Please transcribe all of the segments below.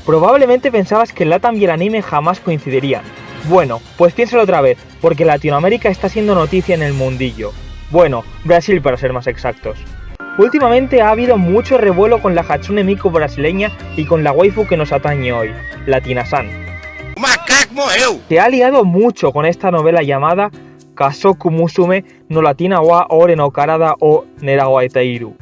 Probablemente pensabas que el LATAM y el anime jamás coincidirían. Bueno, pues piénsalo otra vez, porque Latinoamérica está siendo noticia en el mundillo. Bueno, Brasil para ser más exactos. Últimamente ha habido mucho revuelo con la Hatsune Miku brasileña y con la waifu que nos atañe hoy, la Tina-san. Se ha liado mucho con esta novela llamada Kazoku Musume no Latina wa Ore no Karada o Nerawaiteiru,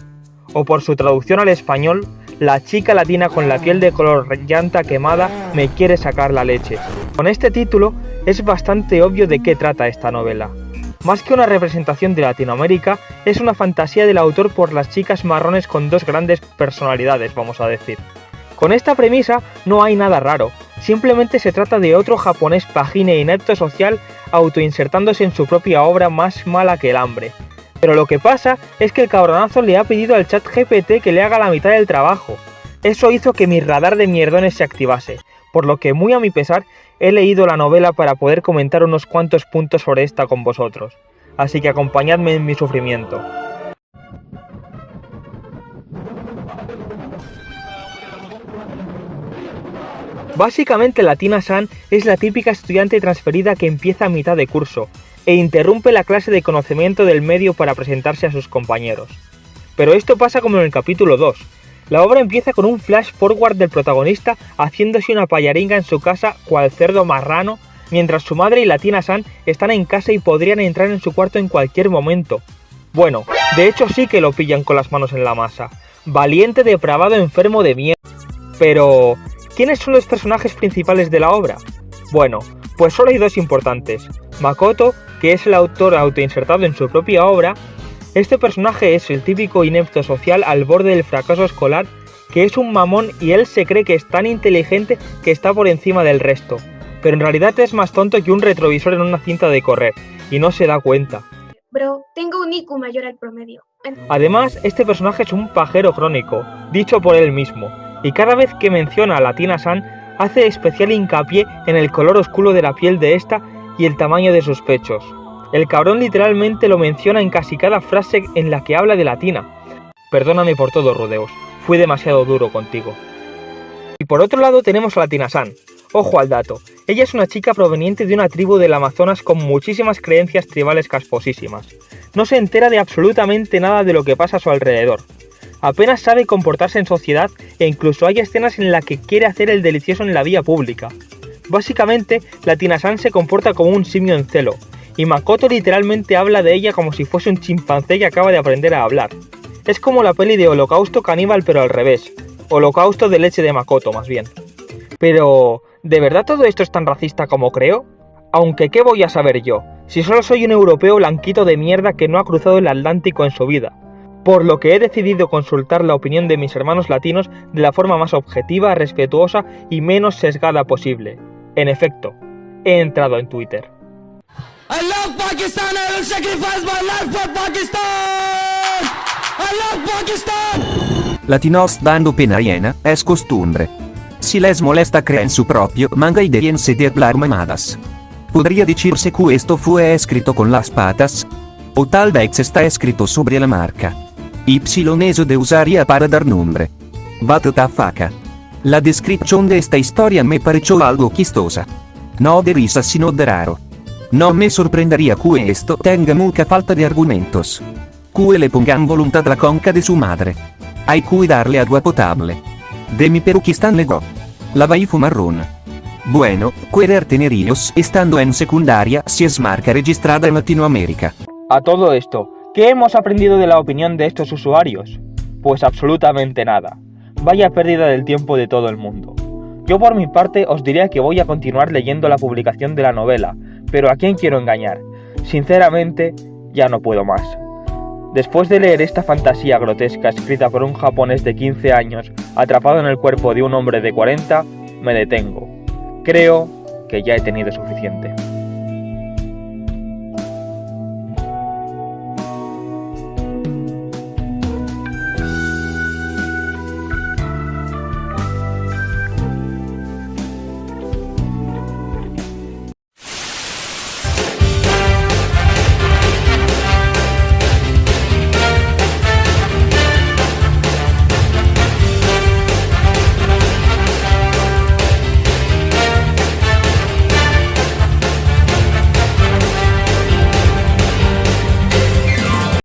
o por su traducción al español, la chica latina con la piel de color llanta quemada me quiere sacar la leche. Con este título es bastante obvio de qué trata esta novela. Más que una representación de Latinoamérica, es una fantasía del autor por las chicas marrones con dos grandes personalidades, vamos a decir. Con esta premisa no hay nada raro, simplemente se trata de otro japonés pagine e inepto social autoinsertándose en su propia obra más mala que el hambre. Pero lo que pasa es que el cabronazo le ha pedido al chat GPT que le haga la mitad del trabajo. Eso hizo que mi radar de mierdones se activase, por lo que muy a mi pesar he leído la novela para poder comentar unos cuantos puntos sobre esta con vosotros. Así que acompañadme en mi sufrimiento. Básicamente la Tina-san es la típica estudiante transferida que empieza a mitad de curso e interrumpe la clase de conocimiento del medio para presentarse a sus compañeros. Pero esto pasa como en el capítulo 2. La obra empieza con un flash forward del protagonista haciéndose una payaringa en su casa cual cerdo marrano, mientras su madre y la Tina-san están en casa y podrían entrar en su cuarto en cualquier momento. Bueno, de hecho sí que lo pillan con las manos en la masa. Valiente, depravado, enfermo de mierda. Pero ¿quiénes son los personajes principales de la obra? Bueno, pues solo hay dos importantes. Makoto, que es el autor autoinsertado en su propia obra. Este personaje es el típico inepto social al borde del fracaso escolar, que es un mamón y él se cree que es tan inteligente que está por encima del resto, pero en realidad es más tonto que un retrovisor en una cinta de correr, y no se da cuenta. Bro, tengo un IQ mayor al promedio. Además, este personaje es un pajero crónico, dicho por él mismo, y cada vez que menciona a la Tina-san, hace especial hincapié en el color oscuro de la piel de esta y el tamaño de sus pechos. El cabrón literalmente lo menciona en casi cada frase en la que habla de la Tina. Perdóname por todo, Rudeus, fui demasiado duro contigo. Y por otro lado tenemos a la Tina-san. Ojo al dato, ella es una chica proveniente de una tribu del Amazonas con muchísimas creencias tribales casposísimas. No se entera de absolutamente nada de lo que pasa a su alrededor. Apenas sabe comportarse en sociedad e incluso hay escenas en las que quiere hacer el delicioso en la vía pública. Básicamente, la Tina-san se comporta como un simio en celo, y Makoto literalmente habla de ella como si fuese un chimpancé que acaba de aprender a hablar. Es como la peli de Holocausto Caníbal pero al revés. Holocausto de leche de Makoto, más bien. Pero, ¿de verdad todo esto es tan racista como creo? Aunque ¿qué voy a saber yo? Si solo soy un europeo blanquito de mierda que no ha cruzado el Atlántico en su vida. Por lo que he decidido consultar la opinión de mis hermanos latinos de la forma más objetiva, respetuosa y menos sesgada posible. En efecto, he entrado en Twitter. I love Pakistan, I will sacrifice my life for Pakistan! I love Pakistan! Latinos dando pena ajena, es costumbre. Si les molesta creen su propio manga y deberíanse de hablar mamadas. ¿Podría decirse que esto fue escrito con las patas? O tal vez está escrito sobre la marca. Y eso de usaría para dar nombre. Batata faca. La descripción de esta historia me pareció algo chistosa. No de risa sino de raro. No me sorprendería que esto tenga mucha falta de argumentos. Que le pongan voluntad la conca de su madre. Hay que darle agua potable. De mi Peruquistán legó. La waifu marrón. Bueno, querer tener hijos estando en secundaria si es marca registrada en Latinoamérica. A todo esto, ¿qué hemos aprendido de la opinión de estos usuarios? Pues absolutamente nada. Vaya pérdida del tiempo de todo el mundo. Yo por mi parte os diría que voy a continuar leyendo la publicación de la novela, pero ¿a quién quiero engañar? Sinceramente, ya no puedo más. Después de leer esta fantasía grotesca escrita por un japonés de 15 años atrapado en el cuerpo de un hombre de 40, me detengo. Creo que ya he tenido suficiente.